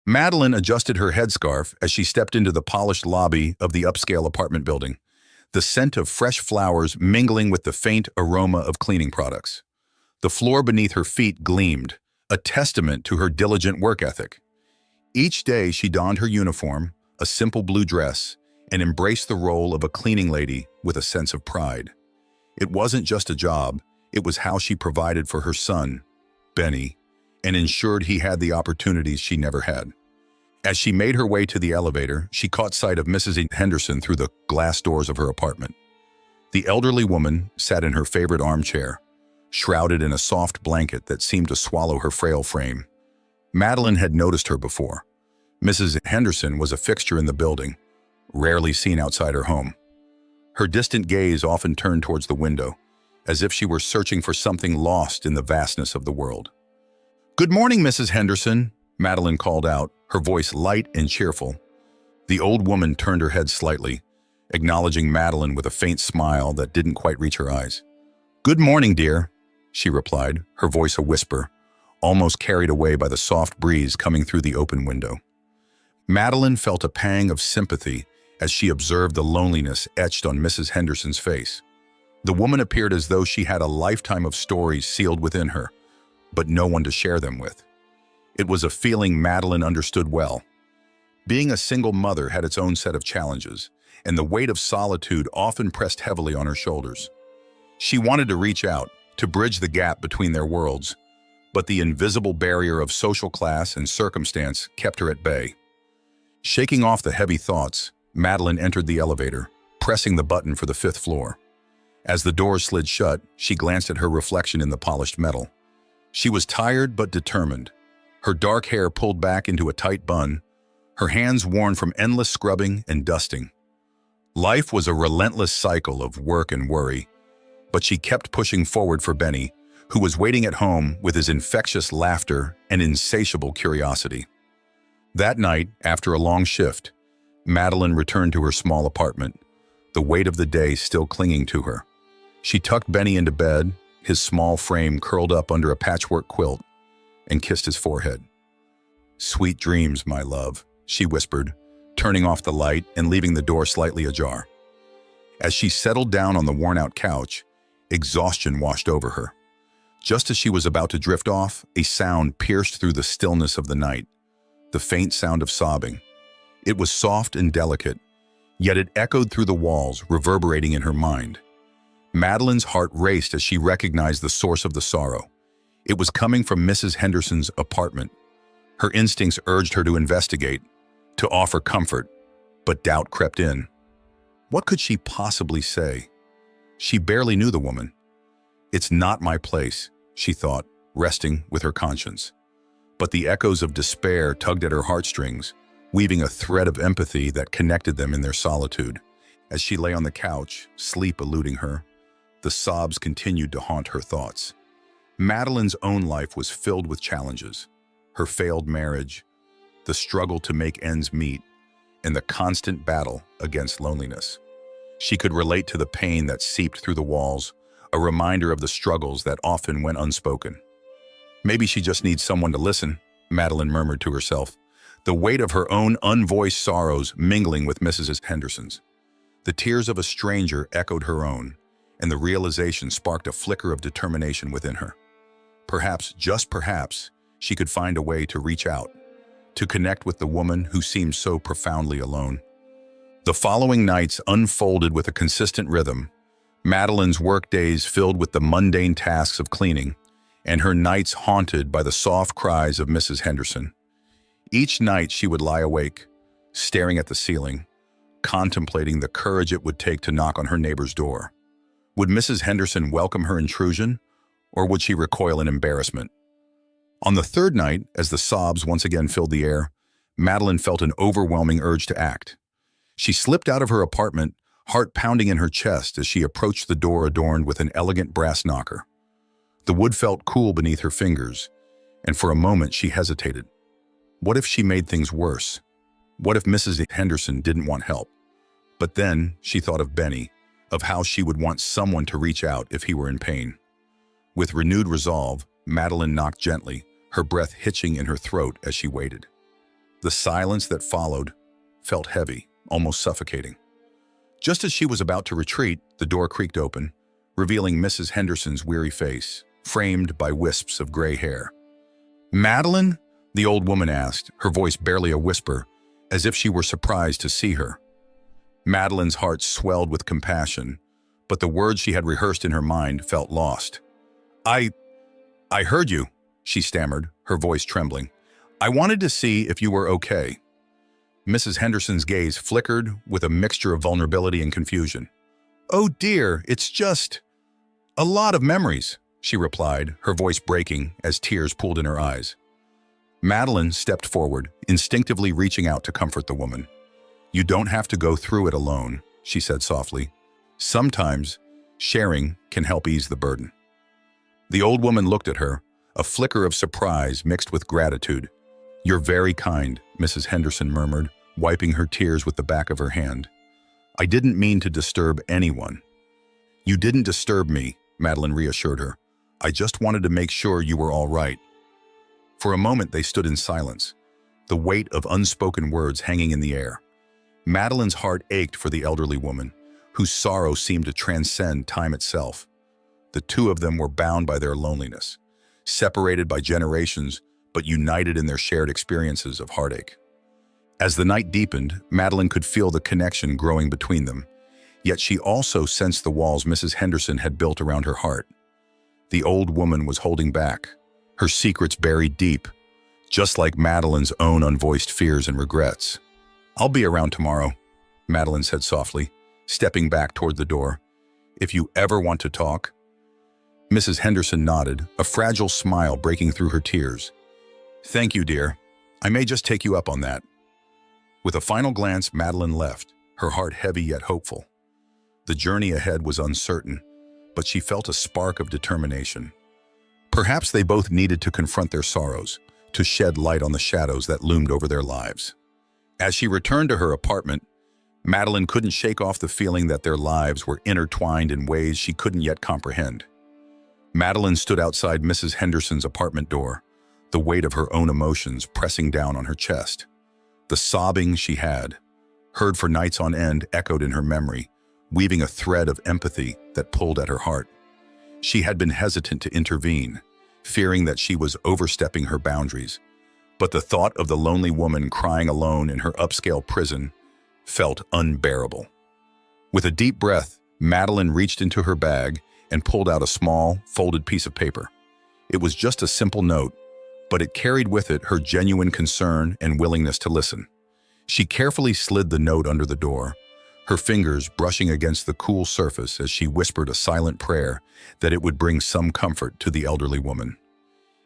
Madeline adjusted her headscarf as she stepped into the polished lobby of the upscale apartment building, the scent of fresh flowers mingling with the faint aroma of cleaning products. The floor beneath her feet gleamed, a testament to her diligent work ethic. Each day she donned her uniform, a simple blue dress, and embraced the role of a cleaning lady with a sense of pride. It wasn't just a job, it was how she provided for her son, Benny, and ensured he had the opportunities she never had. As she made her way to the elevator, she caught sight of Mrs. Henderson through the glass doors of her apartment. The elderly woman sat in her favorite armchair, shrouded in a soft blanket that seemed to swallow her frail frame. Madeline had noticed her before. Mrs. Henderson was a fixture in the building, rarely seen outside her home. Her distant gaze often turned towards the window, as if she were searching for something lost in the vastness of the world. "Good morning, Mrs. Henderson," Madeline called out, her voice light and cheerful. The old woman turned her head slightly, acknowledging Madeline with a faint smile that didn't quite reach her eyes. "Good morning, dear," she replied, her voice a whisper, almost carried away by the soft breeze coming through the open window. Madeline felt a pang of sympathy as she observed the loneliness etched on Mrs. Henderson's face. The woman appeared as though she had a lifetime of stories sealed within her, but no one to share them with. It was a feeling Madeline understood well. Being a single mother had its own set of challenges, and the weight of solitude often pressed heavily on her shoulders. She wanted to reach out, to bridge the gap between their worlds, but the invisible barrier of social class and circumstance kept her at bay. Shaking off the heavy thoughts, Madeline entered the elevator, pressing the button for the 5th floor. As the doors slid shut, she glanced at her reflection in the polished metal. She was tired but determined, her dark hair pulled back into a tight bun, her hands worn from endless scrubbing and dusting. Life was a relentless cycle of work and worry, but she kept pushing forward for Benny, who was waiting at home with his infectious laughter and insatiable curiosity. That night, after a long shift, Madeline returned to her small apartment, the weight of the day still clinging to her. She tucked Benny into bed, his small frame curled up under a patchwork quilt, and kissed his forehead. "Sweet dreams, my love," she whispered, turning off the light and leaving the door slightly ajar. As she settled down on the worn-out couch, exhaustion washed over her. Just as she was about to drift off, a sound pierced through the stillness of the night, the faint sound of sobbing. It was soft and delicate, yet it echoed through the walls, reverberating in her mind. Madeline's heart raced as she recognized the source of the sorrow. It was coming from Mrs. Henderson's apartment. Her instincts urged her to investigate, to offer comfort, but doubt crept in. What could she possibly say? She barely knew the woman. "It's not my place," she thought, resting with her conscience. But the echoes of despair tugged at her heartstrings, weaving a thread of empathy that connected them in their solitude. As she lay on the couch, sleep eluding her, the sobs continued to haunt her thoughts. Madeline's own life was filled with challenges: her failed marriage, the struggle to make ends meet, and the constant battle against loneliness. She could relate to the pain that seeped through the walls, a reminder of the struggles that often went unspoken. "Maybe she just needs someone to listen," Madeline murmured to herself, the weight of her own unvoiced sorrows mingling with Mrs. Henderson's. The tears of a stranger echoed her own, and the realization sparked a flicker of determination within her. Perhaps, just perhaps, she could find a way to reach out, to connect with the woman who seemed so profoundly alone. The following nights unfolded with a consistent rhythm, Madeline's work days filled with the mundane tasks of cleaning, and her nights haunted by the soft cries of Mrs. Henderson. Each night she would lie awake, staring at the ceiling, contemplating the courage it would take to knock on her neighbor's door. Would Mrs. Henderson welcome her intrusion, or would she recoil in embarrassment? On the 3rd night, as the sobs once again filled the air, Madeline felt an overwhelming urge to act. She slipped out of her apartment, heart pounding in her chest as she approached the door adorned with an elegant brass knocker. The wood felt cool beneath her fingers, and for a moment she hesitated. What if she made things worse? What if Mrs. Henderson didn't want help? But then she thought of Benny, of how she would want someone to reach out if he were in pain. With renewed resolve, Madeline knocked gently, her breath hitching in her throat as she waited. The silence that followed felt heavy, almost suffocating. Just as she was about to retreat, the door creaked open, revealing Mrs. Henderson's weary face, framed by wisps of gray hair. "Madelyn?" the old woman asked, her voice barely a whisper, as if she were surprised to see her. Madelyn's heart swelled with compassion, but the words she had rehearsed in her mind felt lost. I heard you," she stammered, her voice trembling. "I wanted to see if you were okay." Mrs. Henderson's gaze flickered with a mixture of vulnerability and confusion. "Oh dear, it's just a lot of memories," she replied, her voice breaking as tears pooled in her eyes. Madelyn stepped forward, instinctively reaching out to comfort the woman. "You don't have to go through it alone," she said softly. "Sometimes, sharing can help ease the burden." The old woman looked at her, a flicker of surprise mixed with gratitude. "You're very kind," Mrs. Henderson murmured, wiping her tears with the back of her hand. "I didn't mean to disturb anyone." "You didn't disturb me," Madelyn reassured her. "I just wanted to make sure you were all right." For a moment they stood in silence, the weight of unspoken words hanging in the air. Madelyn's heart ached for the elderly woman, whose sorrow seemed to transcend time itself. The two of them were bound by their loneliness, separated by generations, but united in their shared experiences of heartache. As the night deepened, Madelyn could feel the connection growing between them, yet she also sensed the walls Mrs. Henderson had built around her heart. The old woman was holding back, her secrets buried deep, just like Madelyn's own unvoiced fears and regrets. "I'll be around tomorrow," Madelyn said softly, stepping back toward the door. "If you ever want to talk." Mrs. Henderson nodded, a fragile smile breaking through her tears. "Thank you, dear. I may just take you up on that." With a final glance, Madelyn left, her heart heavy yet hopeful. The journey ahead was uncertain, but she felt a spark of determination. Perhaps they both needed to confront their sorrows, to shed light on the shadows that loomed over their lives. As she returned to her apartment, Madelyn couldn't shake off the feeling that their lives were intertwined in ways she couldn't yet comprehend. Madelyn stood outside Mrs. Henderson's apartment door, the weight of her own emotions pressing down on her chest. The sobbing she had, heard for nights on end, echoed in her memory, weaving a thread of empathy that pulled at her heart. She had been hesitant to intervene, fearing that she was overstepping her boundaries, but the thought of the lonely woman crying alone in her upscale prison felt unbearable. With a deep breath, Madelyn reached into her bag and pulled out a small, folded piece of paper. It was just a simple note, but it carried with it her genuine concern and willingness to listen. She carefully slid the note under the door, her fingers brushing against the cool surface as she whispered a silent prayer that it would bring some comfort to the elderly woman.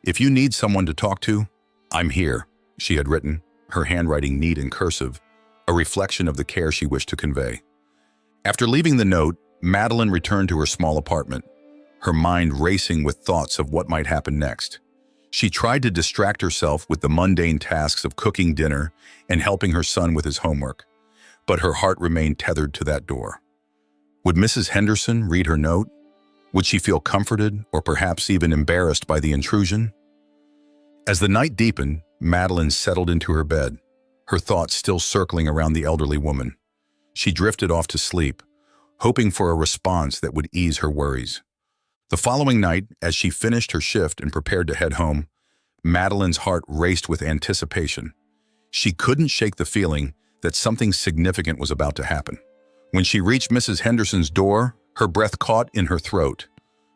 "If you need someone to talk to, I'm here," she had written, her handwriting neat and cursive, a reflection of the care she wished to convey. After leaving the note, Madelyn returned to her small apartment, her mind racing with thoughts of what might happen next. She tried to distract herself with the mundane tasks of cooking dinner and helping her son with his homework, but her heart remained tethered to that door. Would Mrs. Henderson read her note? Would she feel comforted or perhaps even embarrassed by the intrusion? As the night deepened, Madelyn settled into her bed, her thoughts still circling around the elderly woman. She drifted off to sleep, hoping for a response that would ease her worries. The following night, as she finished her shift and prepared to head home, Madelyn's heart raced with anticipation. She couldn't shake the feeling that something significant was about to happen. When she reached Mrs. Henderson's door, her breath caught in her throat.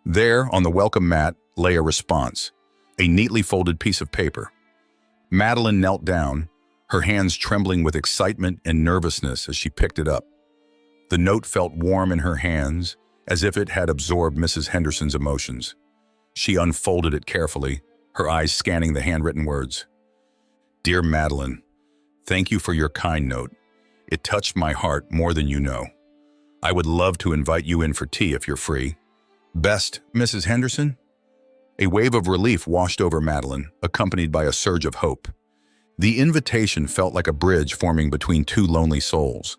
There, on the welcome mat, lay a response, a neatly folded piece of paper. Madelyn knelt down, her hands trembling with excitement and nervousness as she picked it up. The note felt warm in her hands, as if it had absorbed Mrs. Henderson's emotions. She unfolded it carefully, her eyes scanning the handwritten words. "Dear Madelyn, thank you for your kind note. It touched my heart more than you know. I would love to invite you in for tea if you're free. Best, Mrs. Henderson?" A wave of relief washed over Madelyn, accompanied by a surge of hope. The invitation felt like a bridge forming between two lonely souls.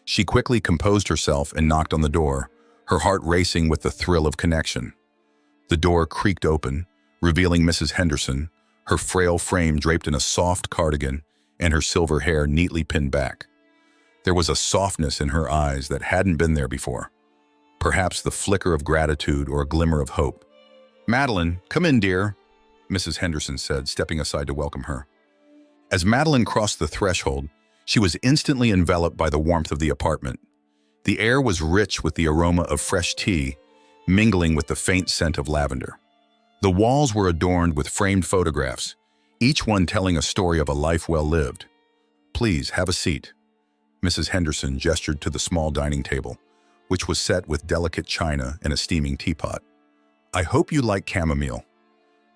She quickly composed herself and knocked on the door, her heart racing with the thrill of connection. The door creaked open, revealing Mrs. Henderson, her frail frame draped in a soft cardigan and her silver hair neatly pinned back. There was a softness in her eyes that hadn't been there before. Perhaps the flicker of gratitude or a glimmer of hope. "Madelyn, come in, dear," Mrs. Henderson said, stepping aside to welcome her. As Madelyn crossed the threshold, she was instantly enveloped by the warmth of the apartment. The air was rich with the aroma of fresh tea, mingling with the faint scent of lavender. The walls were adorned with framed photographs, each one telling a story of a life well lived. "Please, have a seat." Mrs. Henderson gestured to the small dining table, which was set with delicate china and a steaming teapot. "I hope you like chamomile."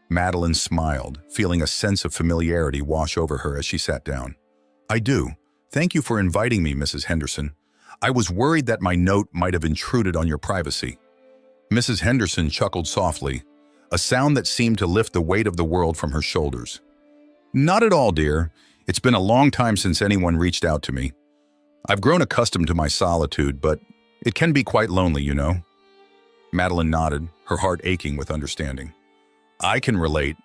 Madelyn smiled, feeling a sense of familiarity wash over her as she sat down. "I do. Thank you for inviting me, Mrs. Henderson. I was worried that my note might have intruded on your privacy." Mrs. Henderson chuckled softly, a sound that seemed to lift the weight of the world from her shoulders. "Not at all, dear. It's been a long time since anyone reached out to me. I've grown accustomed to my solitude, but it can be quite lonely, you know." Madelyn nodded, her heart aching with understanding. "I can relate.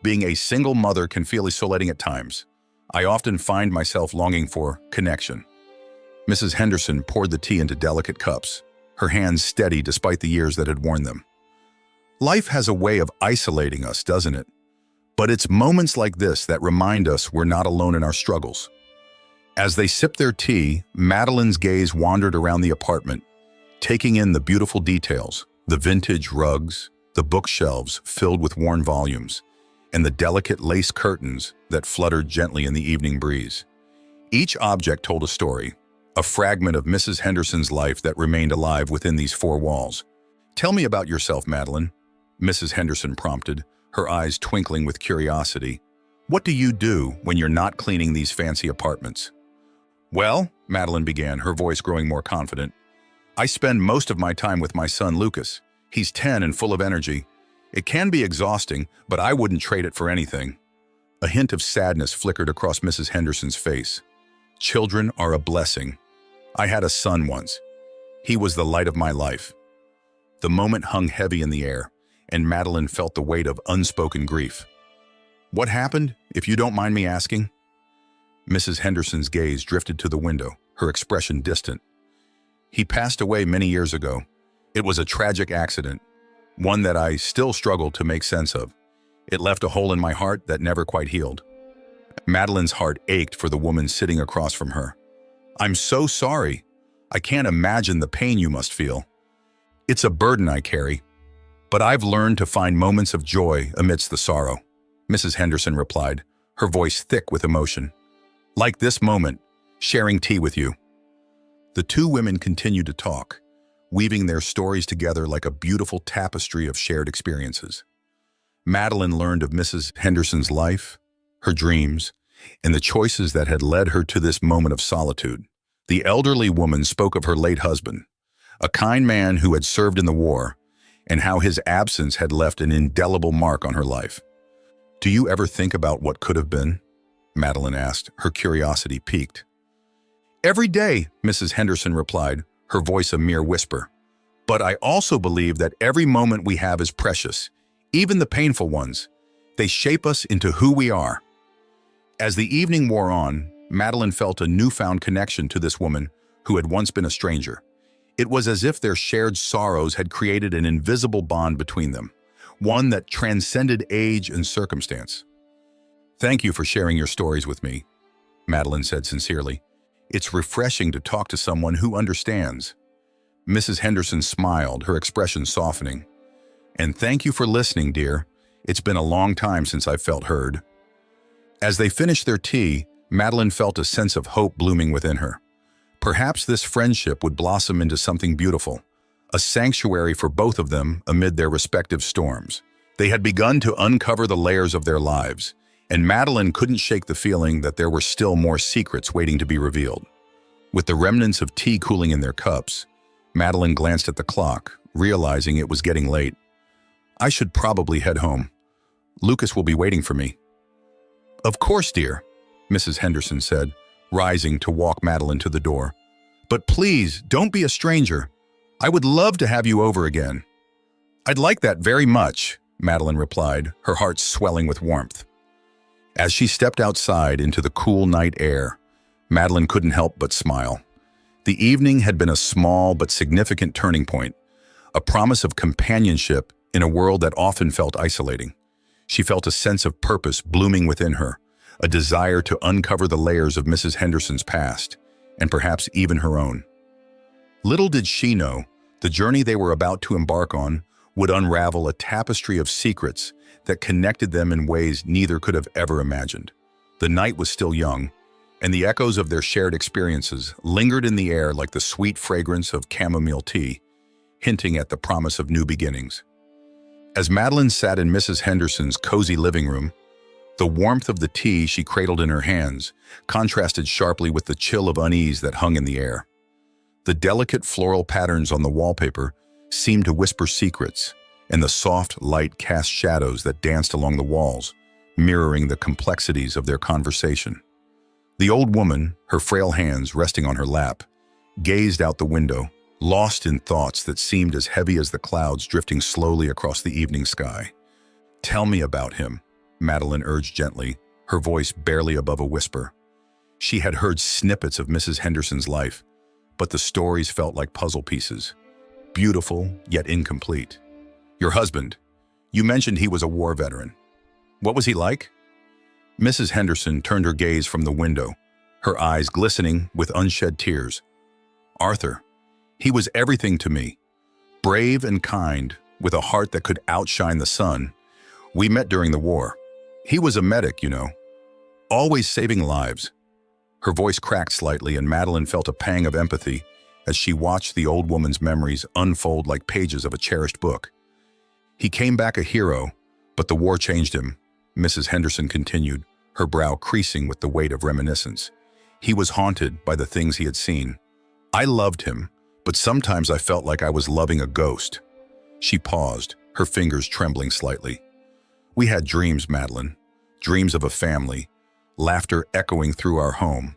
Being a single mother can feel isolating at times. I often find myself longing for connection." Mrs. Henderson poured the tea into delicate cups, her hands steady despite the years that had worn them. "Life has a way of isolating us, doesn't it? But it's moments like this that remind us we're not alone in our struggles." As they sipped their tea, Madelyn's gaze wandered around the apartment, taking in the beautiful details, the vintage rugs, the bookshelves filled with worn volumes, and the delicate lace curtains that fluttered gently in the evening breeze. Each object told a story, a fragment of Mrs. Henderson's life that remained alive within these four walls. "Tell me about yourself, Madelyn," Mrs. Henderson prompted, her eyes twinkling with curiosity. "What do you do when you're not cleaning these fancy apartments?" "Well," Madelyn began, her voice growing more confident, "I spend most of my time with my son, Lucas. He's 10 and full of energy. It can be exhausting, but I wouldn't trade it for anything." A hint of sadness flickered across Mrs. Henderson's face. "Children are a blessing. I had a son once. He was the light of my life." The moment hung heavy in the air, and Madelyn felt the weight of unspoken grief. "What happened, if you don't mind me asking?" Mrs. Henderson's gaze drifted to the window, her expression distant. "He passed away many years ago. It was a tragic accident, one that I still struggle to make sense of. It left a hole in my heart that never quite healed." Madelyn's heart ached for the woman sitting across from her. "I'm so sorry. I can't imagine the pain you must feel. It's a burden I carry, but I've learned to find moments of joy amidst the sorrow," Mrs. Henderson replied, her voice thick with emotion. "Like this moment, sharing tea with you." The two women continued to talk, weaving their stories together like a beautiful tapestry of shared experiences. Madelyn learned of Mrs. Henderson's life, her dreams, and the choices that had led her to this moment of solitude. The elderly woman spoke of her late husband, a kind man who had served in the war, and how his absence had left an indelible mark on her life. "Do you ever think about what could have been?" Madelyn asked, her curiosity piqued. "Every day," Mrs. Henderson replied, her voice a mere whisper. "But I also believe that every moment we have is precious, even the painful ones. They shape us into who we are." As the evening wore on, Madelyn felt a newfound connection to this woman who had once been a stranger. It was as if their shared sorrows had created an invisible bond between them, one that transcended age and circumstance. "Thank you for sharing your stories with me," Madelyn said sincerely. "It's refreshing to talk to someone who understands." Mrs. Henderson smiled, her expression softening. "And thank you for listening, dear. It's been a long time since I've felt heard." As they finished their tea, Madelyn felt a sense of hope blooming within her. Perhaps this friendship would blossom into something beautiful, a sanctuary for both of them amid their respective storms. They had begun to uncover the layers of their lives, and Madelyn couldn't shake the feeling that there were still more secrets waiting to be revealed. With the remnants of tea cooling in their cups, Madelyn glanced at the clock, realizing it was getting late. "I should probably head home. Lucas will be waiting for me." "Of course, dear," Mrs. Henderson said, rising to walk Madelyn to the door. "But please, don't be a stranger. I would love to have you over again." "I'd like that very much," Madelyn replied, her heart swelling with warmth. As she stepped outside into the cool night air, Madelyn couldn't help but smile. The evening had been a small but significant turning point, a promise of companionship in a world that often felt isolating. She felt a sense of purpose blooming within her, a desire to uncover the layers of Mrs. Henderson's past, and perhaps even her own. Little did she know, the journey they were about to embark on would unravel a tapestry of secrets that connected them in ways neither could have ever imagined. The night was still young, and the echoes of their shared experiences lingered in the air like the sweet fragrance of chamomile tea, hinting at the promise of new beginnings. As Madelyn sat in Mrs. Henderson's cozy living room, the warmth of the tea she cradled in her hands contrasted sharply with the chill of unease that hung in the air. The delicate floral patterns on the wallpaper seemed to whisper secrets, and the soft light cast shadows that danced along the walls, mirroring the complexities of their conversation. The old woman, her frail hands resting on her lap, gazed out the window, lost in thoughts that seemed as heavy as the clouds drifting slowly across the evening sky. "Tell me about him," Madelyn urged gently, her voice barely above a whisper. She had heard snippets of Mrs. Henderson's life, but the stories felt like puzzle pieces, beautiful yet incomplete. "Your husband, you mentioned he was a war veteran. What was he like?" Mrs. Henderson turned her gaze from the window, her eyes glistening with unshed tears. "Arthur, he was everything to me. Brave and kind, with a heart that could outshine the sun. We met during the war. He was a medic, you know, always saving lives." Her voice cracked slightly, and Madelyn felt a pang of empathy as she watched the old woman's memories unfold like pages of a cherished book. "He came back a hero, but the war changed him," Mrs. Henderson continued, her brow creasing with the weight of reminiscence. "He was haunted by the things he had seen. I loved him, but sometimes I felt like I was loving a ghost." She paused, her fingers trembling slightly. "We had dreams, Madelyn, dreams of a family, laughter echoing through our home.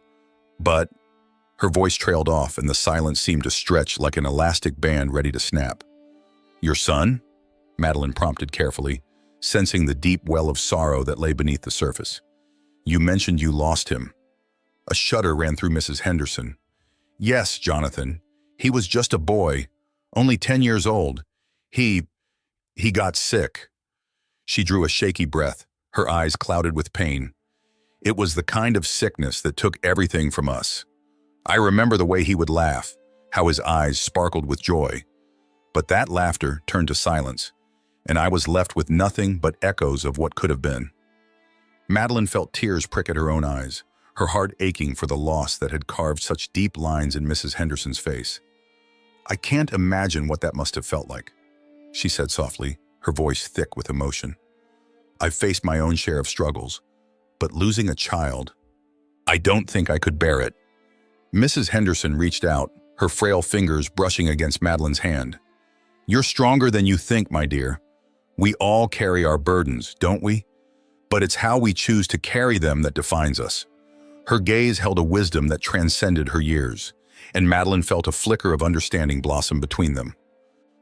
But—" her voice trailed off and the silence seemed to stretch like an elastic band ready to snap. "Your son?" Madelyn prompted carefully, sensing the deep well of sorrow that lay beneath the surface. "You mentioned you lost him." A shudder ran through Mrs. Henderson. "Yes, Jonathan. He was just a boy, only 10 years old. He got sick." She drew a shaky breath, her eyes clouded with pain. "It was the kind of sickness that took everything from us. I remember the way he would laugh, how his eyes sparkled with joy. But that laughter turned to silence, and I was left with nothing but echoes of what could have been." Madelyn felt tears prick at her own eyes, her heart aching for the loss that had carved such deep lines in Mrs. Henderson's face. "I can't imagine what that must have felt like," she said softly, her voice thick with emotion. "I've faced my own share of struggles, but losing a child, I don't think I could bear it." Mrs. Henderson reached out, her frail fingers brushing against Madelyn's hand. "You're stronger than you think, my dear. We all carry our burdens, don't we? But it's how we choose to carry them that defines us." Her gaze held a wisdom that transcended her years, and Madelyn felt a flicker of understanding blossom between them.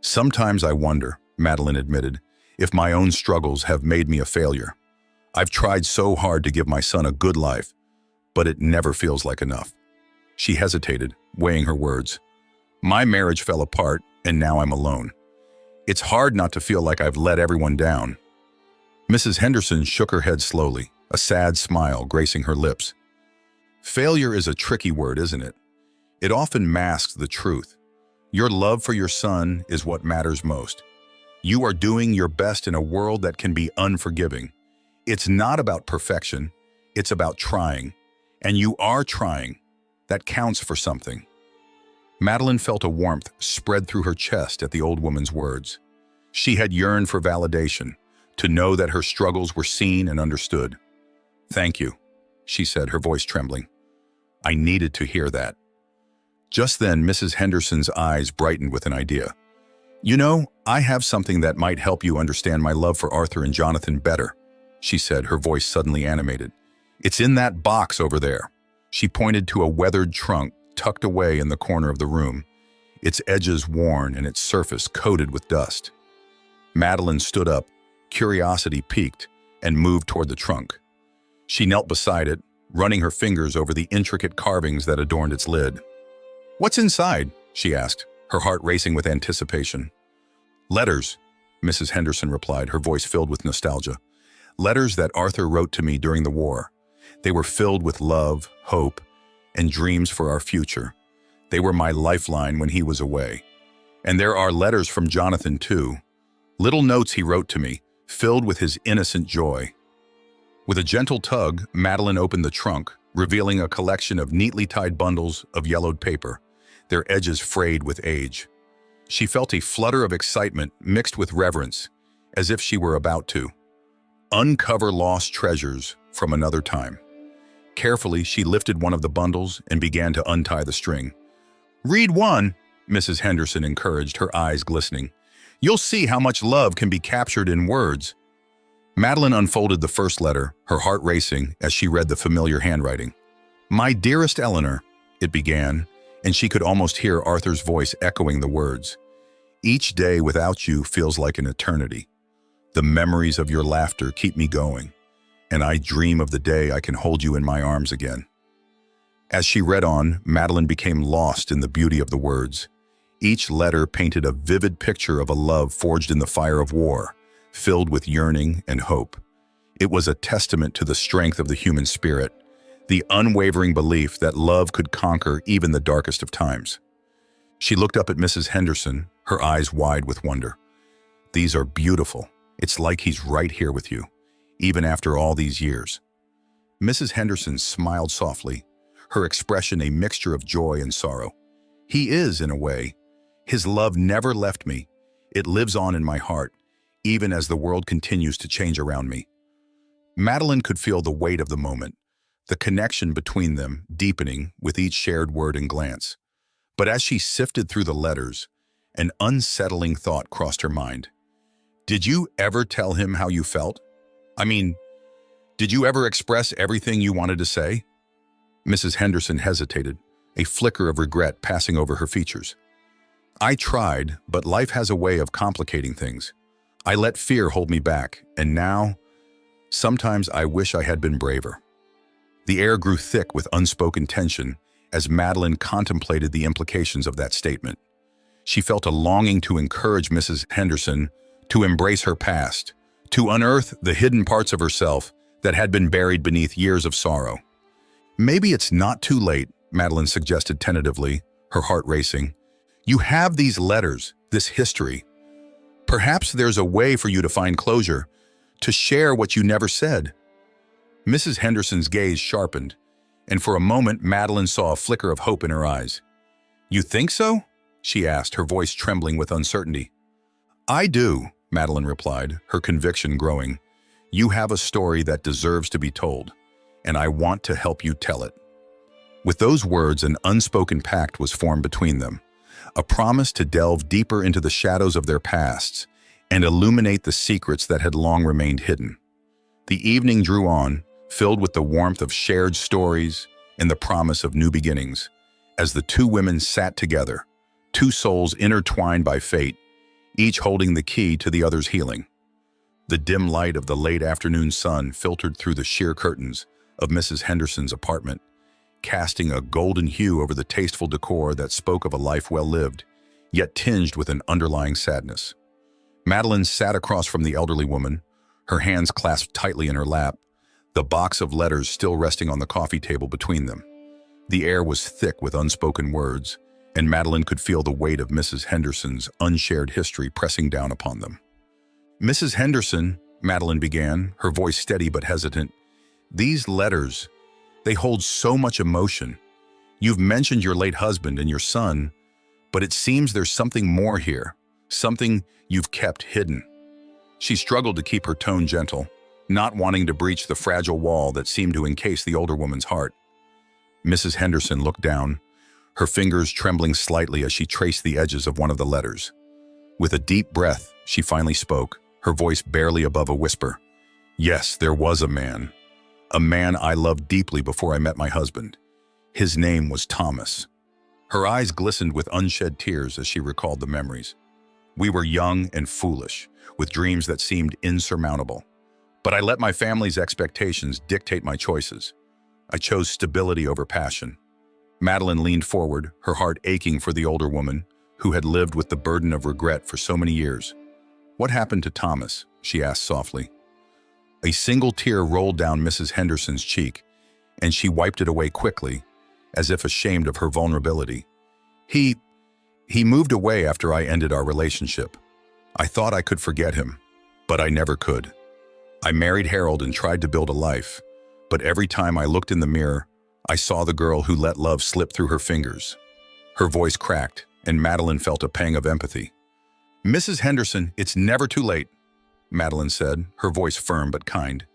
"Sometimes I wonder," Madelyn admitted, "if my own struggles have made me a failure. I've tried so hard to give my son a good life, but it never feels like enough." She hesitated, weighing her words. "My marriage fell apart, and now I'm alone. It's hard not to feel like I've let everyone down." Mrs. Henderson shook her head slowly, a sad smile gracing her lips. "Failure is a tricky word, isn't it? It often masks the truth. Your love for your son is what matters most. You are doing your best in a world that can be unforgiving. It's not about perfection, it's about trying. And you are trying. That counts for something." Madelyn felt a warmth spread through her chest at the old woman's words. She had yearned for validation, to know that her struggles were seen and understood. "Thank you," she said, her voice trembling. "I needed to hear that." Just then, Mrs. Henderson's eyes brightened with an idea. "You know, I have something that might help you understand my love for Arthur and Jonathan better," she said, her voice suddenly animated. "It's in that box over there." She pointed to a weathered trunk tucked away in the corner of the room, its edges worn and its surface coated with dust. Madelyn stood up, curiosity piqued, and moved toward the trunk. She knelt beside it, running her fingers over the intricate carvings that adorned its lid. "What's inside?" she asked, her heart racing with anticipation. "Letters," Mrs. Henderson replied, her voice filled with nostalgia. "Letters that Arthur wrote to me during the war. They were filled with love, hope, and dreams for our future. They were my lifeline when he was away. And there are letters from Jonathan, too. Little notes he wrote to me, filled with his innocent joy." With a gentle tug, Madelyn opened the trunk, revealing a collection of neatly tied bundles of yellowed paper, their edges frayed with age. She felt a flutter of excitement mixed with reverence, as if she were about to uncover lost treasures from another time. Carefully, she lifted one of the bundles and began to untie the string. "Read one," Mrs. Henderson encouraged, her eyes glistening. "You'll see how much love can be captured in words." Madelyn unfolded the first letter, her heart racing as she read the familiar handwriting. "My dearest Eleanor," it began, and she could almost hear Arthur's voice echoing the words. "Each day without you feels like an eternity. The memories of your laughter keep me going, and I dream of the day I can hold you in my arms again." As she read on, Madelyn became lost in the beauty of the words. Each letter painted a vivid picture of a love forged in the fire of war, filled with yearning and hope. It was a testament to the strength of the human spirit, the unwavering belief that love could conquer even the darkest of times. She looked up at Mrs. Henderson, her eyes wide with wonder. "These are beautiful. It's like he's right here with you, even after all these years." Mrs. Henderson smiled softly, her expression a mixture of joy and sorrow. "He is, in a way. His love never left me. It lives on in my heart, even as the world continues to change around me." Madelyn could feel the weight of the moment, the connection between them deepening with each shared word and glance. But as she sifted through the letters, an unsettling thought crossed her mind. "Did you ever tell him how you felt? I mean, did you ever express everything you wanted to say?" Mrs. Henderson hesitated, a flicker of regret passing over her features. "I tried, but life has a way of complicating things. I let fear hold me back, and now, sometimes I wish I had been braver." The air grew thick with unspoken tension as Madelyn contemplated the implications of that statement. She felt a longing to encourage Mrs. Henderson to embrace her past, to unearth the hidden parts of herself that had been buried beneath years of sorrow. "Maybe it's not too late," Madelyn suggested tentatively, her heart racing. "You have these letters, this history. Perhaps there's a way for you to find closure, to share what you never said." Mrs. Henderson's gaze sharpened, and for a moment Madelyn saw a flicker of hope in her eyes. "You think so?" she asked, her voice trembling with uncertainty. "I do," Madelyn replied, her conviction growing. "You have a story that deserves to be told, and I want to help you tell it." With those words, an unspoken pact was formed between them, a promise to delve deeper into the shadows of their pasts and illuminate the secrets that had long remained hidden. The evening drew on, filled with the warmth of shared stories and the promise of new beginnings, as the two women sat together, two souls intertwined by fate, each holding the key to the other's healing. The dim light of the late afternoon sun filtered through the sheer curtains of Mrs. Henderson's apartment, casting a golden hue over the tasteful decor that spoke of a life well lived, yet tinged with an underlying sadness. Madelyn sat across from the elderly woman, her hands clasped tightly in her lap, the box of letters still resting on the coffee table between them. The air was thick with unspoken words, and Madelyn could feel the weight of Mrs. Henderson's unshared history pressing down upon them. "Mrs. Henderson," Madelyn began, her voice steady but hesitant, "these letters, they hold so much emotion. You've mentioned your late husband and your son, but it seems there's something more here, something you've kept hidden." She struggled to keep her tone gentle, not wanting to breach the fragile wall that seemed to encase the older woman's heart. Mrs. Henderson looked down, her fingers trembling slightly as she traced the edges of one of the letters. With a deep breath, she finally spoke, her voice barely above a whisper. "Yes, there was a man I loved deeply before I met my husband. His name was Thomas." Her eyes glistened with unshed tears as she recalled the memories. "We were young and foolish, with dreams that seemed insurmountable. But I let my family's expectations dictate my choices. I chose stability over passion. Madelyn leaned forward, her heart aching for the older woman who had lived with the burden of regret for so many years. "What happened to Thomas?" she asked softly. A single tear rolled down Mrs. Henderson's cheek, and she wiped it away quickly, as if ashamed of her vulnerability. He moved away after I ended our relationship. I thought I could forget him, but I never could. I married Harold and tried to build a life, but every time I looked in the mirror, I saw the girl who let love slip through her fingers." Her voice cracked, and Madelyn felt a pang of empathy. "Mrs. Henderson, it's never too late," Madelyn said, her voice firm but kind.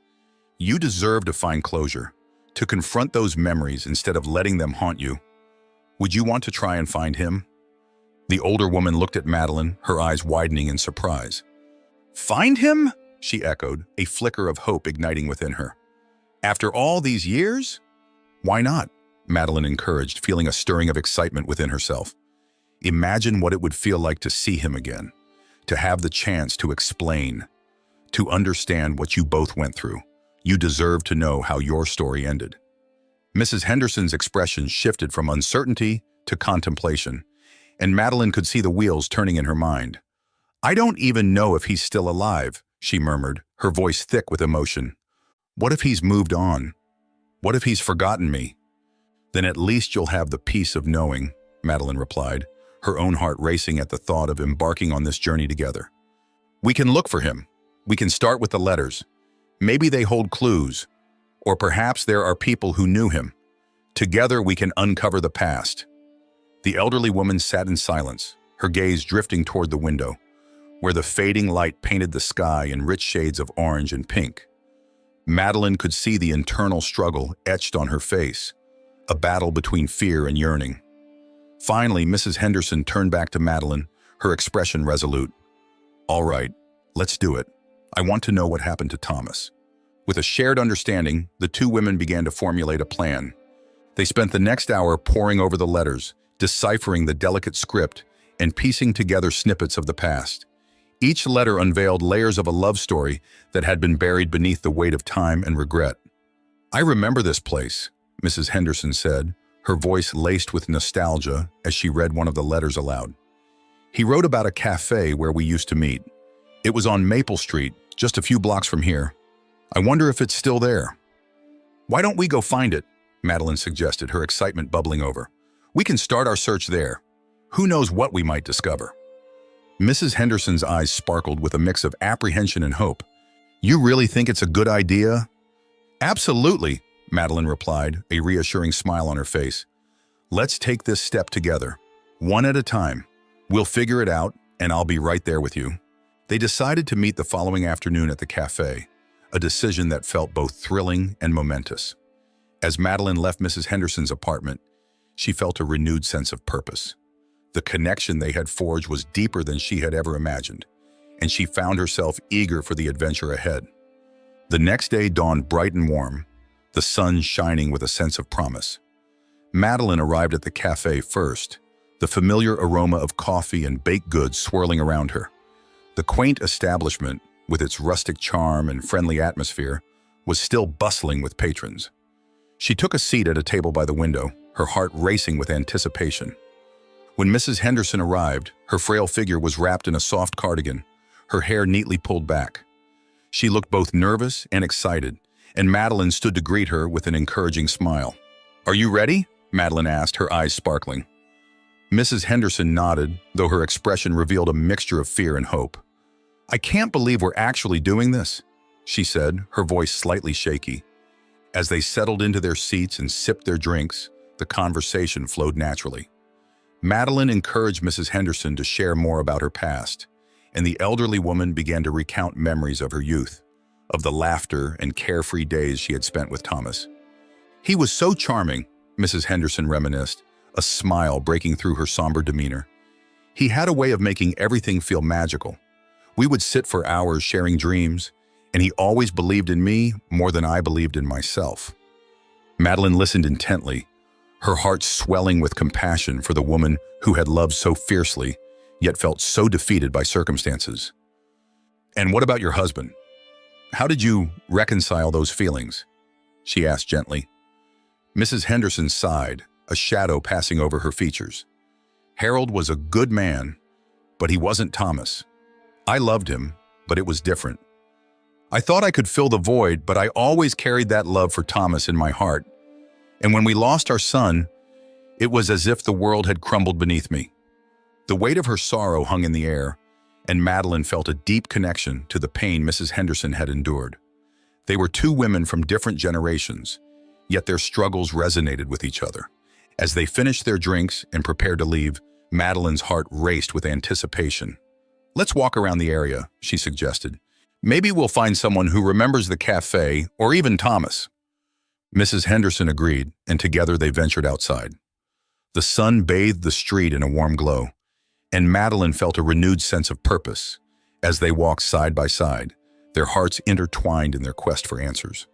"You deserve to find closure, to confront those memories instead of letting them haunt you. Would you want to try and find him?" The older woman looked at Madelyn, her eyes widening in surprise. "Find him?" she echoed, a flicker of hope igniting within her. "After all these years?" "Why not?" Madelyn encouraged, feeling a stirring of excitement within herself. "Imagine what it would feel like to see him again, to have the chance to explain, to understand what you both went through. You deserve to know how your story ended." Mrs. Henderson's expression shifted from uncertainty to contemplation, and Madelyn could see the wheels turning in her mind. "I don't even know if he's still alive," she murmured, her voice thick with emotion. "What if he's moved on? What if he's forgotten me?" "Then at least you'll have the peace of knowing," Madelyn replied, her own heart racing at the thought of embarking on this journey together. "We can look for him. We can start with the letters. Maybe they hold clues, or perhaps there are people who knew him. Together we can uncover the past." The elderly woman sat in silence, her gaze drifting toward the window, where the fading light painted the sky in rich shades of orange and pink. Madelyn could see the internal struggle etched on her face, a battle between fear and yearning. Finally, Mrs. Henderson turned back to Madelyn, her expression resolute. "All right, let's do it. I want to know what happened to Thomas." With a shared understanding, the two women began to formulate a plan. They spent the next hour poring over the letters, deciphering the delicate script, and piecing together snippets of the past. Each letter unveiled layers of a love story that had been buried beneath the weight of time and regret. "I remember this place," Mrs. Henderson said, her voice laced with nostalgia as she read one of the letters aloud. "He wrote about a cafe where we used to meet. It was on Maple Street, just a few blocks from here. I wonder if it's still there." "Why don't we go find it?" Madelyn suggested, her excitement bubbling over. "We can start our search there. Who knows what we might discover?" Mrs. Henderson's eyes sparkled with a mix of apprehension and hope. "You really think it's a good idea?" "Absolutely," Madelyn replied, a reassuring smile on her face. "Let's take this step together, one at a time. We'll figure it out, and I'll be right there with you." They decided to meet the following afternoon at the cafe, a decision that felt both thrilling and momentous. As Madelyn left Mrs. Henderson's apartment, she felt a renewed sense of purpose. The connection they had forged was deeper than she had ever imagined, and she found herself eager for the adventure ahead. The next day dawned bright and warm, the sun shining with a sense of promise. Madelyn arrived at the cafe first, the familiar aroma of coffee and baked goods swirling around her. The quaint establishment, with its rustic charm and friendly atmosphere, was still bustling with patrons. She took a seat at a table by the window, her heart racing with anticipation. When Mrs. Henderson arrived, her frail figure was wrapped in a soft cardigan, her hair neatly pulled back. She looked both nervous and excited, and Madelyn stood to greet her with an encouraging smile. "Are you ready?" Madelyn asked, her eyes sparkling. Mrs. Henderson nodded, though her expression revealed a mixture of fear and hope. "I can't believe we're actually doing this," she said, her voice slightly shaky. As they settled into their seats and sipped their drinks, the conversation flowed naturally. Madelyn encouraged Mrs. Henderson to share more about her past, and the elderly woman began to recount memories of her youth, of the laughter and carefree days she had spent with Thomas. "He was so charming," Mrs. Henderson reminisced, a smile breaking through her somber demeanor. "He had a way of making everything feel magical. We would sit for hours sharing dreams, and he always believed in me more than I believed in myself." Madelyn listened intently, her heart swelling with compassion for the woman who had loved so fiercely, yet felt so defeated by circumstances. "And what about your husband? How did you reconcile those feelings? She asked gently. Mrs. Henderson sighed, a shadow passing over her features. Harold was a good man, but he wasn't Thomas. I loved him, but it was different. I thought I could fill the void, but I always carried that love for Thomas in my heart. And when we lost our son, it was as if the world had crumbled beneath me. The weight of her sorrow hung in the air, and Madelyn felt a deep connection to the pain Mrs. Henderson had endured. They were two women from different generations, yet their struggles resonated with each other. As they finished their drinks and prepared to leave, Madelyn's heart raced with anticipation. "Let's walk around the area," she suggested. "Maybe we'll find someone who remembers the cafe or even Thomas." Mrs. Henderson agreed, and together they ventured outside. The sun bathed the street in a warm glow, and Madelyn felt a renewed sense of purpose. As they walked side by side, their hearts intertwined in their quest for answers.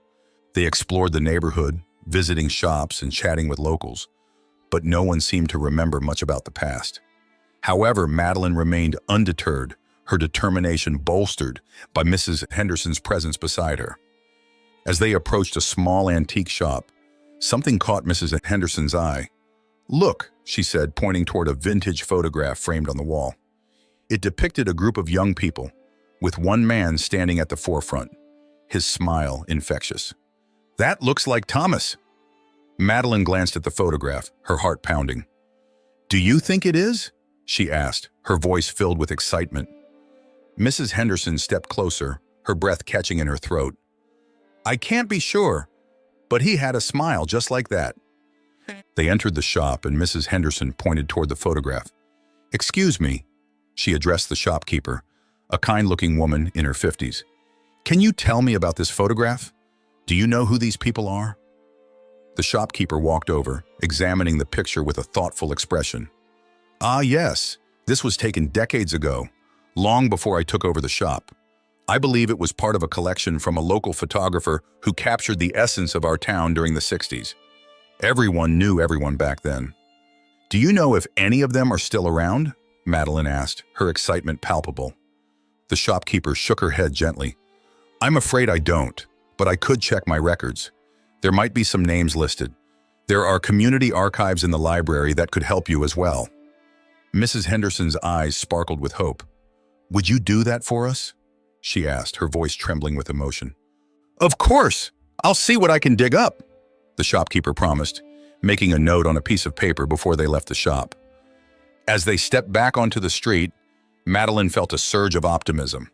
They explored the neighborhood, visiting shops and chatting with locals, but no one seemed to remember much about the past. However, Madelyn remained undeterred, her determination bolstered by Mrs. Henderson's presence beside her. As they approached a small antique shop, something caught Mrs. Henderson's eye. "Look," she said, pointing toward a vintage photograph framed on the wall. It depicted a group of young people, with one man standing at the forefront, his smile infectious. "That looks like Thomas." Madelyn glanced at the photograph, her heart pounding. "Do you think it is?" she asked, her voice filled with excitement. Mrs. Henderson stepped closer, her breath catching in her throat. "I can't be sure, but he had a smile just like that." They entered the shop and Mrs. Henderson pointed toward the photograph. "Excuse me," she addressed the shopkeeper, a kind-looking woman in her 50s. "Can you tell me about this photograph? Do you know who these people are?" The shopkeeper walked over, examining the picture with a thoughtful expression. "Ah, yes, this was taken decades ago, long before I took over the shop. I believe it was part of a collection from a local photographer who captured the essence of our town during the 60s. Everyone knew everyone back then." "Do you know if any of them are still around?" Madelyn asked, her excitement palpable. The shopkeeper shook her head gently. "I'm afraid I don't, but I could check my records. There might be some names listed. There are community archives in the library that could help you as well." Mrs. Henderson's eyes sparkled with hope. "Would you do that for us?" she asked, her voice trembling with emotion. "Of course! I'll see what I can dig up," the shopkeeper promised, making a note on a piece of paper before they left the shop. As they stepped back onto the street, Madelyn felt a surge of optimism.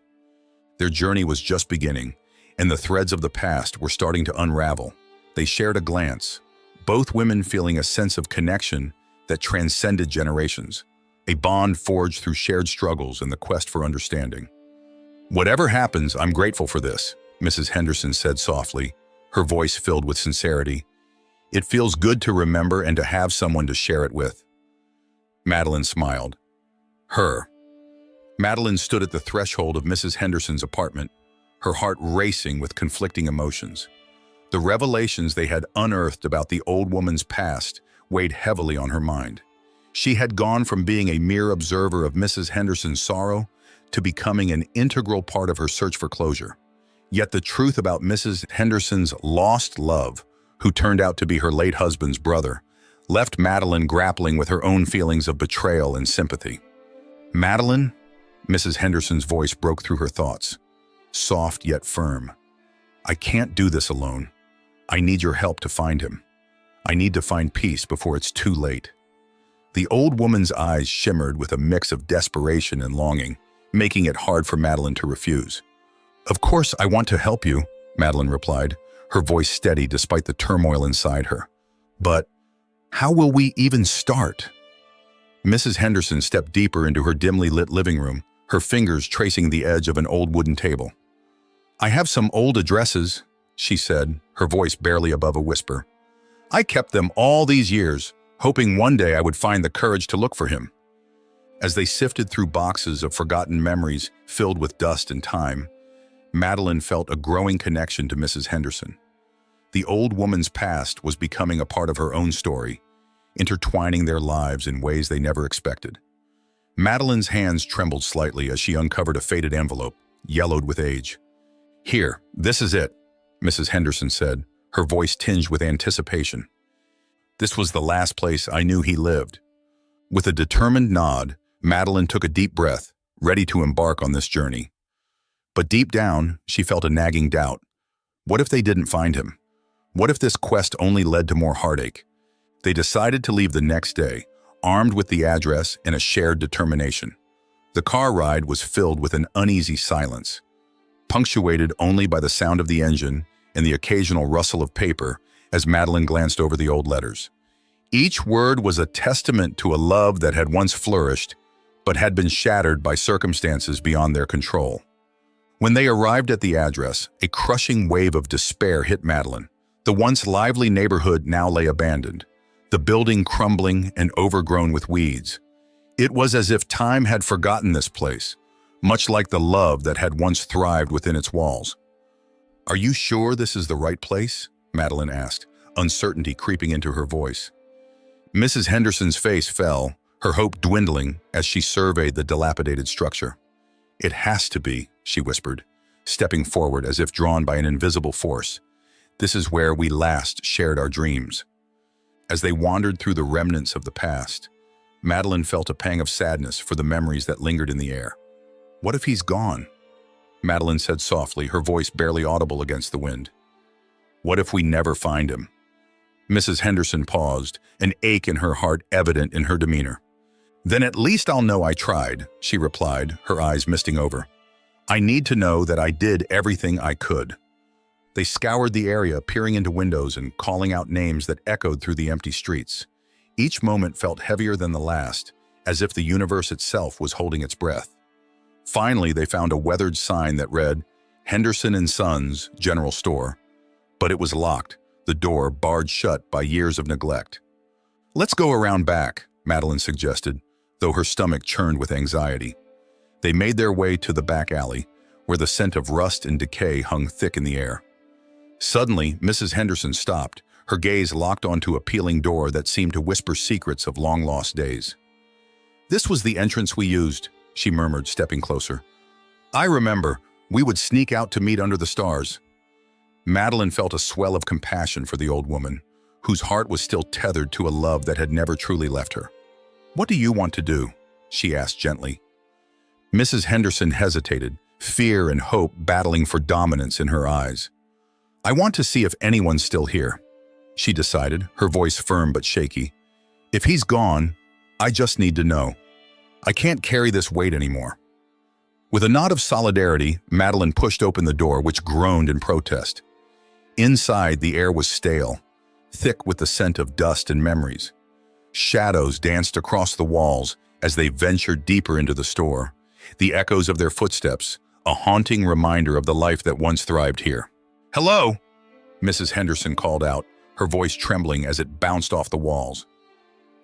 Their journey was just beginning, and the threads of the past were starting to unravel. They shared a glance, both women feeling a sense of connection that transcended generations, a bond forged through shared struggles and the quest for understanding. "Whatever happens, I'm grateful for this," Mrs. Henderson said softly, her voice filled with sincerity. "It feels good to remember and to have someone to share it with." Madelyn smiled. Her. Madelyn stood at the threshold of Mrs. Henderson's apartment, her heart racing with conflicting emotions. The revelations they had unearthed about the old woman's past weighed heavily on her mind. She had gone from being a mere observer of Mrs. Henderson's sorrow to becoming an integral part of her search for closure. Yet the truth about Mrs. Henderson's lost love, who turned out to be her late husband's brother, left Madelyn grappling with her own feelings of betrayal and sympathy. "Madelyn?" Mrs. Henderson's voice broke through her thoughts, soft yet firm. "I can't do this alone. I need your help to find him. I need to find peace before it's too late." The old woman's eyes shimmered with a mix of desperation and longing, making it hard for Madelyn to refuse. "Of course I want to help you," Madelyn replied, her voice steady despite the turmoil inside her. "But how will we even start?" Mrs. Henderson stepped deeper into her dimly lit living room, her fingers tracing the edge of an old wooden table. "I have some old addresses," she said, her voice barely above a whisper. "I kept them all these years, hoping one day I would find the courage to look for him." As they sifted through boxes of forgotten memories filled with dust and time, Madelyn felt a growing connection to Mrs. Henderson. The old woman's past was becoming a part of her own story, intertwining their lives in ways they never expected. Madelyn's hands trembled slightly as she uncovered a faded envelope, yellowed with age. "Here, this is it," Mrs. Henderson said, her voice tinged with anticipation. "This was the last place I knew he lived." With a determined nod, Madelyn took a deep breath, ready to embark on this journey. But deep down, she felt a nagging doubt. What if they didn't find him? What if this quest only led to more heartache? They decided to leave the next day, armed with the address and a shared determination. The car ride was filled with an uneasy silence, punctuated only by the sound of the engine and the occasional rustle of paper as Madelyn glanced over the old letters. Each word was a testament to a love that had once flourished, but had been shattered by circumstances beyond their control. When they arrived at the address, a crushing wave of despair hit Madelyn. The once lively neighborhood now lay abandoned, the building crumbling and overgrown with weeds. It was as if time had forgotten this place, much like the love that had once thrived within its walls. "Are you sure this is the right place?" Madelyn asked, uncertainty creeping into her voice. Mrs. Henderson's face fell, her hope dwindling as she surveyed the dilapidated structure. "It has to be," she whispered, stepping forward as if drawn by an invisible force. "This is where we last shared our dreams." As they wandered through the remnants of the past, Madelyn felt a pang of sadness for the memories that lingered in the air. "What if he's gone?" Madelyn said softly, her voice barely audible against the wind. "What if we never find him?" Mrs. Henderson paused, an ache in her heart evident in her demeanor. "Then at least I'll know I tried," she replied, her eyes misting over. "I need to know that I did everything I could." They scoured the area, peering into windows and calling out names that echoed through the empty streets. Each moment felt heavier than the last, as if the universe itself was holding its breath. Finally, they found a weathered sign that read, "Henderson and Sons, General Store." But it was locked, the door barred shut by years of neglect. "Let's go around back," Madelyn suggested, though her stomach churned with anxiety. They made their way to the back alley, where the scent of rust and decay hung thick in the air. Suddenly, Mrs. Henderson stopped, her gaze locked onto a peeling door that seemed to whisper secrets of long-lost days. "This was the entrance we used," she murmured, stepping closer. "I remember, we would sneak out to meet under the stars." Madelyn felt a swell of compassion for the old woman, whose heart was still tethered to a love that had never truly left her. "What do you want to do?" she asked gently. Mrs. Henderson hesitated, fear and hope battling for dominance in her eyes. "I want to see if anyone's still here," she decided, her voice firm but shaky. "If he's gone, I just need to know. I can't carry this weight anymore." With a nod of solidarity, Madelyn pushed open the door, which groaned in protest. Inside, the air was stale, thick with the scent of dust and memories. Shadows danced across the walls as they ventured deeper into the store, the echoes of their footsteps, a haunting reminder of the life that once thrived here. "Hello!" Mrs. Henderson called out, her voice trembling as it bounced off the walls.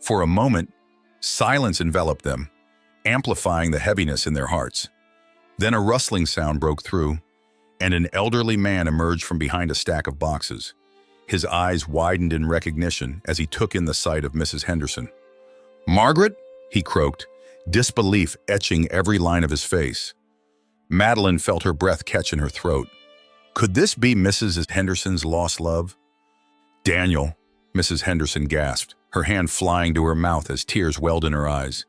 For a moment, silence enveloped them, amplifying the heaviness in their hearts. Then a rustling sound broke through, and an elderly man emerged from behind a stack of boxes. His eyes widened in recognition as he took in the sight of Mrs. Henderson. "Margaret?" he croaked, disbelief etching every line of his face. Madelyn felt her breath catch in her throat. Could this be Mrs. Henderson's lost love? "Daniel," Mrs. Henderson gasped, her hand flying to her mouth as tears welled in her eyes.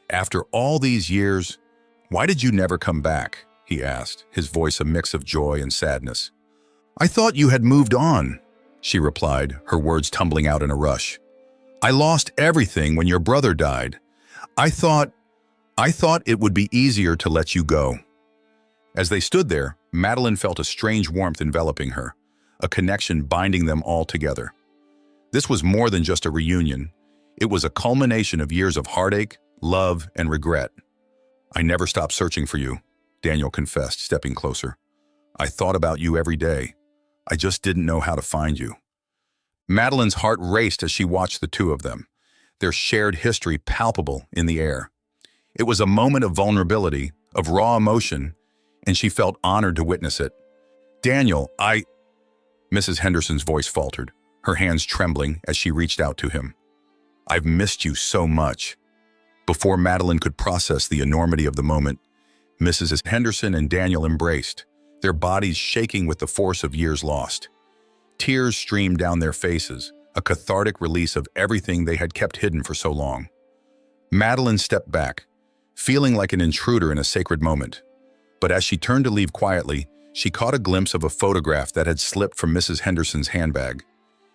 "After all these years, why did you never come back?" he asked, his voice a mix of joy and sadness. "I thought you had moved on," she replied, her words tumbling out in a rush. "I lost everything when your brother died. I thought it would be easier to let you go." As they stood there, Madelyn felt a strange warmth enveloping her, a connection binding them all together. This was more than just a reunion. It was a culmination of years of heartache, love, and regret. "I never stopped searching for you," Daniel confessed, stepping closer. "I thought about you every day. I just didn't know how to find you." Madelyn's heart raced as she watched the two of them, their shared history palpable in the air. It was a moment of vulnerability, of raw emotion, and she felt honored to witness it. "Daniel, Mrs. Henderson's voice faltered, her hands trembling as she reached out to him. "I've missed you so much." Before Madelyn could process the enormity of the moment, Mrs. Henderson and Daniel embraced, their bodies shaking with the force of years lost. Tears streamed down their faces, a cathartic release of everything they had kept hidden for so long. Madelyn stepped back, feeling like an intruder in a sacred moment. But as she turned to leave quietly, she caught a glimpse of a photograph that had slipped from Mrs. Henderson's handbag.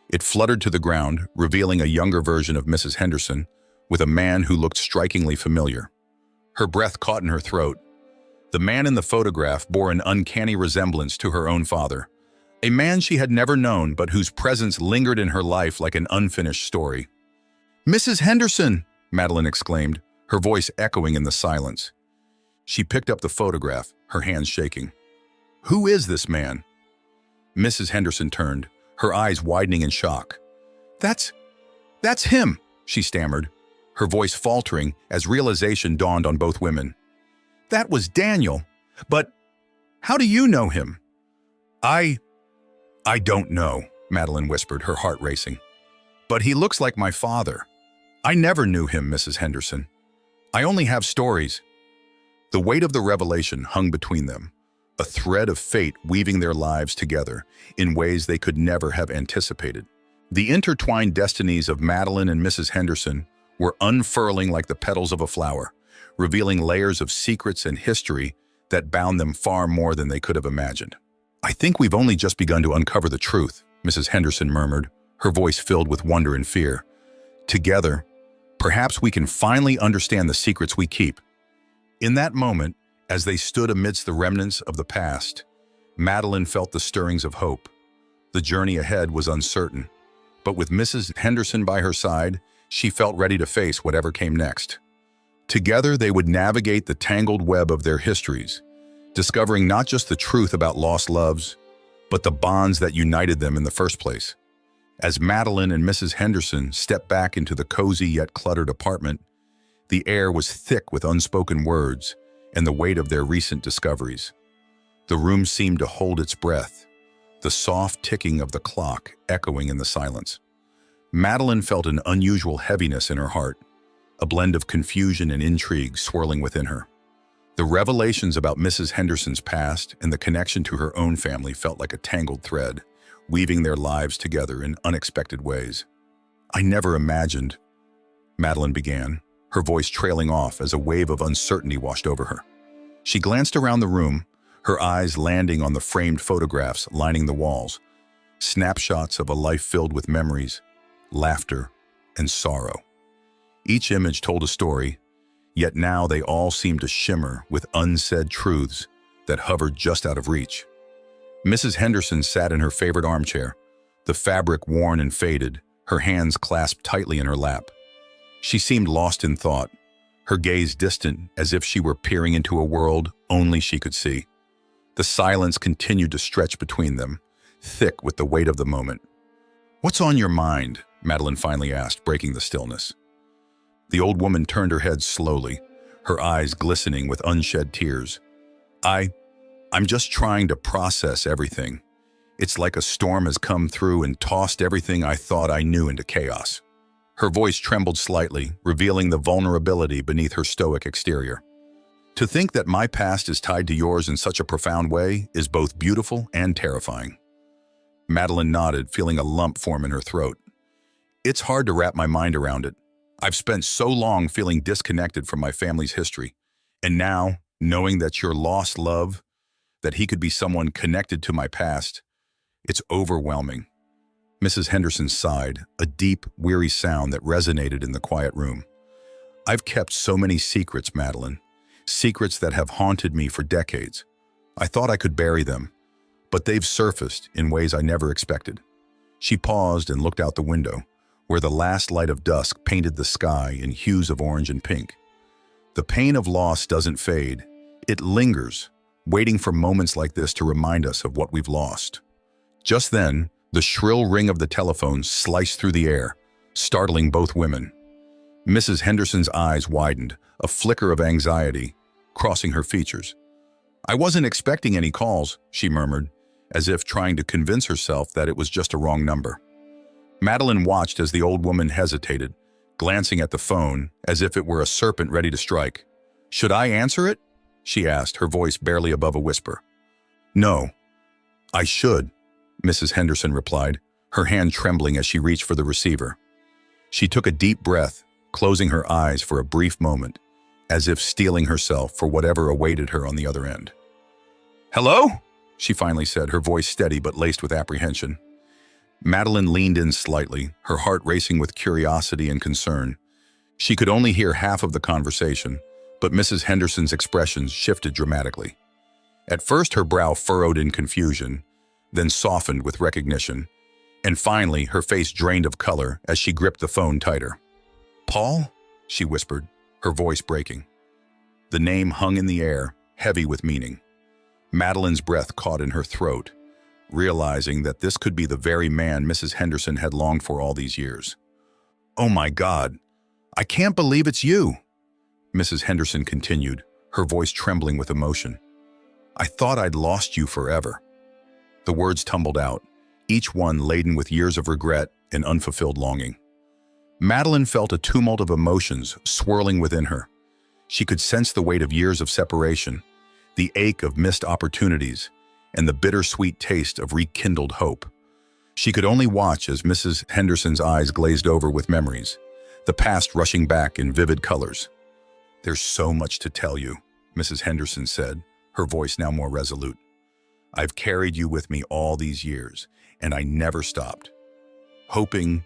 It fluttered to the ground, revealing a younger version of Mrs. Henderson, with a man who looked strikingly familiar. Her breath caught in her throat. The man in the photograph bore an uncanny resemblance to her own father, a man she had never known but whose presence lingered in her life like an unfinished story. "Mrs. Henderson!" Madelyn exclaimed, her voice echoing in the silence. She picked up the photograph, her hands shaking. "Who is this man?" Mrs. Henderson turned, her eyes widening in shock. That's him," she stammered, her voice faltering as realization dawned on both women. "That was Daniel. But how do you know him?" I don't know," Madelyn whispered, her heart racing. "But he looks like my father. I never knew him, Mrs. Henderson. I only have stories." The weight of the revelation hung between them, a thread of fate weaving their lives together in ways they could never have anticipated. The intertwined destinies of Madelyn and Mrs. Henderson were unfurling like the petals of a flower, revealing layers of secrets and history that bound them far more than they could have imagined. "I think we've only just begun to uncover the truth," Mrs. Henderson murmured, her voice filled with wonder and fear. "Together, perhaps we can finally understand the secrets we keep." In that moment, as they stood amidst the remnants of the past, Madelyn felt the stirrings of hope. The journey ahead was uncertain, but with Mrs. Henderson by her side, she felt ready to face whatever came next. Together, they would navigate the tangled web of their histories, discovering not just the truth about lost loves, but the bonds that united them in the first place. As Madelyn and Mrs. Henderson stepped back into the cozy yet cluttered apartment, the air was thick with unspoken words and the weight of their recent discoveries. The room seemed to hold its breath, the soft ticking of the clock echoing in the silence. Madelyn felt an unusual heaviness in her heart, a blend of confusion and intrigue swirling within her. The revelations about Mrs. Henderson's past and the connection to her own family felt like a tangled thread, weaving their lives together in unexpected ways. "I never imagined," Madelyn began, her voice trailing off as a wave of uncertainty washed over her. She glanced around the room, her eyes landing on the framed photographs lining the walls, snapshots of a life filled with memories, laughter, and sorrow. Each image told a story, yet now they all seemed to shimmer with unsaid truths that hovered just out of reach. Mrs. Henderson sat in her favorite armchair, the fabric worn and faded, her hands clasped tightly in her lap. She seemed lost in thought, her gaze distant as if she were peering into a world only she could see. The silence continued to stretch between them, thick with the weight of the moment. "What's on your mind?" Madelyn finally asked, breaking the stillness. The old woman turned her head slowly, her eyes glistening with unshed tears. I'm just trying to process everything. It's like a storm has come through and tossed everything I thought I knew into chaos." Her voice trembled slightly, revealing the vulnerability beneath her stoic exterior. "To think that my past is tied to yours in such a profound way is both beautiful and terrifying." Madelyn nodded, feeling a lump form in her throat. "It's hard to wrap my mind around it. I've spent so long feeling disconnected from my family's history, and now, knowing that your lost love, that he could be someone connected to my past, it's overwhelming." Mrs. Henderson sighed, a deep, weary sound that resonated in the quiet room. "I've kept so many secrets, Madelyn, secrets that have haunted me for decades. I thought I could bury them, but they've surfaced in ways I never expected." She paused and looked out the window, where the last light of dusk painted the sky in hues of orange and pink. The pain of loss doesn't fade. It lingers, waiting for moments like this to remind us of what we've lost. Just then, the shrill ring of the telephone sliced through the air, startling both women. Mrs. Henderson's eyes widened, a flicker of anxiety crossing her features. "I wasn't expecting any calls," she murmured, as if trying to convince herself that it was just a wrong number. Madelyn watched as the old woman hesitated, glancing at the phone as if it were a serpent ready to strike. "Should I answer it?" she asked, her voice barely above a whisper. No, I should, Mrs. Henderson replied, her hand trembling as she reached for the receiver. She took a deep breath, closing her eyes for a brief moment, as if steeling herself for whatever awaited her on the other end. "Hello?" she finally said, her voice steady but laced with apprehension. Madelyn leaned in slightly, her heart racing with curiosity and concern. She could only hear half of the conversation, but Mrs. Henderson's expressions shifted dramatically. At first, her brow furrowed in confusion, then softened with recognition, and finally, her face drained of color as she gripped the phone tighter. "Paul?" she whispered, her voice breaking. The name hung in the air, heavy with meaning. Madelyn's breath caught in her throat, realizing that this could be the very man Mrs. Henderson had longed for all these years. "Oh my God, I can't believe it's you," Mrs. Henderson continued, her voice trembling with emotion. "I thought I'd lost you forever." The words tumbled out, each one laden with years of regret and unfulfilled longing. Madelyn felt a tumult of emotions swirling within her. She could sense the weight of years of separation, the ache of missed opportunities, and the bittersweet taste of rekindled hope. She could only watch as Mrs. Henderson's eyes glazed over with memories, the past rushing back in vivid colors. "There's so much to tell you," Mrs. Henderson said, her voice now more resolute. "I've carried you with me all these years, and I never stopped, hoping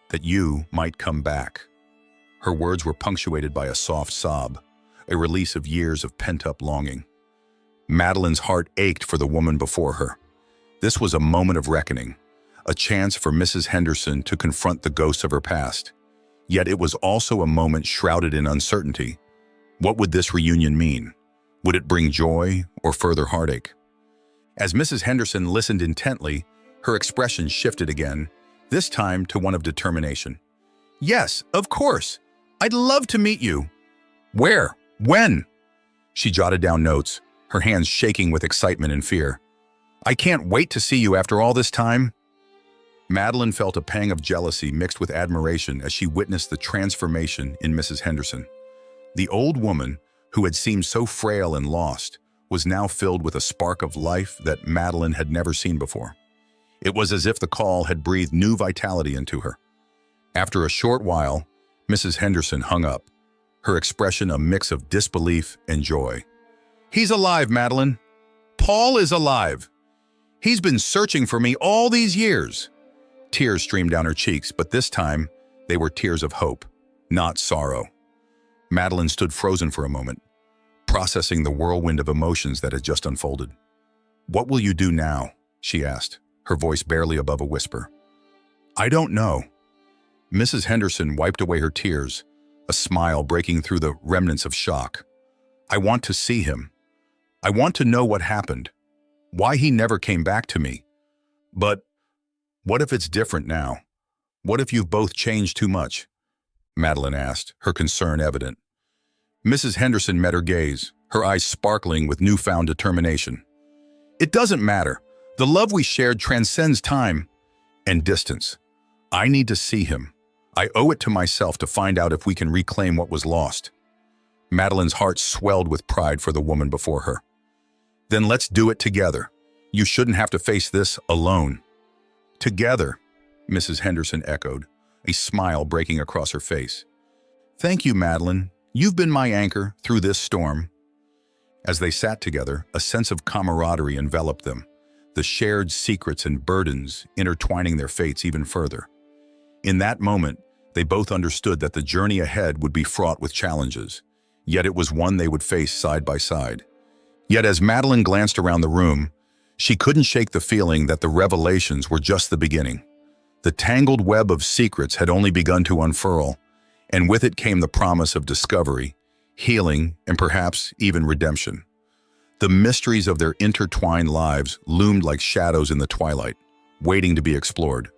that you might come back." Her words were punctuated by a soft sob, a release of years of pent-up longing. Madelyn's heart ached for the woman before her. This was a moment of reckoning, a chance for Mrs. Henderson to confront the ghosts of her past. Yet it was also a moment shrouded in uncertainty. What would this reunion mean? Would it bring joy or further heartache? As Mrs. Henderson listened intently, her expression shifted again, this time to one of determination. "Yes, of course. I'd love to meet you." "Where? When?" She jotted down notes, her hands shaking with excitement and fear. "I can't wait to see you after all this time." Madelyn felt a pang of jealousy mixed with admiration as she witnessed the transformation in Mrs. Henderson. The old woman, who had seemed so frail and lost, was now filled with a spark of life that Madelyn had never seen before. It was as if the call had breathed new vitality into her. After a short while, Mrs. Henderson hung up, her expression a mix of disbelief and joy. "He's alive, Madelyn. Paul is alive. He's been searching for me all these years." Tears streamed down her cheeks, but this time, they were tears of hope, not sorrow. Madelyn stood frozen for a moment, processing the whirlwind of emotions that had just unfolded. "What will you do now?" she asked, her voice barely above a whisper. "I don't know." Mrs. Henderson wiped away her tears, a smile breaking through the remnants of shock. "I want to see him. I want to know what happened, why he never came back to me. But what if it's different now? What if you've both changed too much?" Madelyn asked, her concern evident. Mrs. Henderson met her gaze, her eyes sparkling with newfound determination. "It doesn't matter. The love we shared transcends time and distance. I need to see him. I owe it to myself to find out if we can reclaim what was lost." Madelyn's heart swelled with pride for the woman before her. "Then let's do it together. You shouldn't have to face this alone." "Together," Mrs. Henderson echoed, a smile breaking across her face. "Thank you, Madelyn. You've been my anchor through this storm." As they sat together, a sense of camaraderie enveloped them, the shared secrets and burdens intertwining their fates even further. In that moment, they both understood that the journey ahead would be fraught with challenges, yet it was one they would face side by side. Yet as Madelyn glanced around the room, she couldn't shake the feeling that the revelations were just the beginning. The tangled web of secrets had only begun to unfurl, and with it came the promise of discovery, healing, and perhaps even redemption. The mysteries of their intertwined lives loomed like shadows in the twilight, waiting to be explored.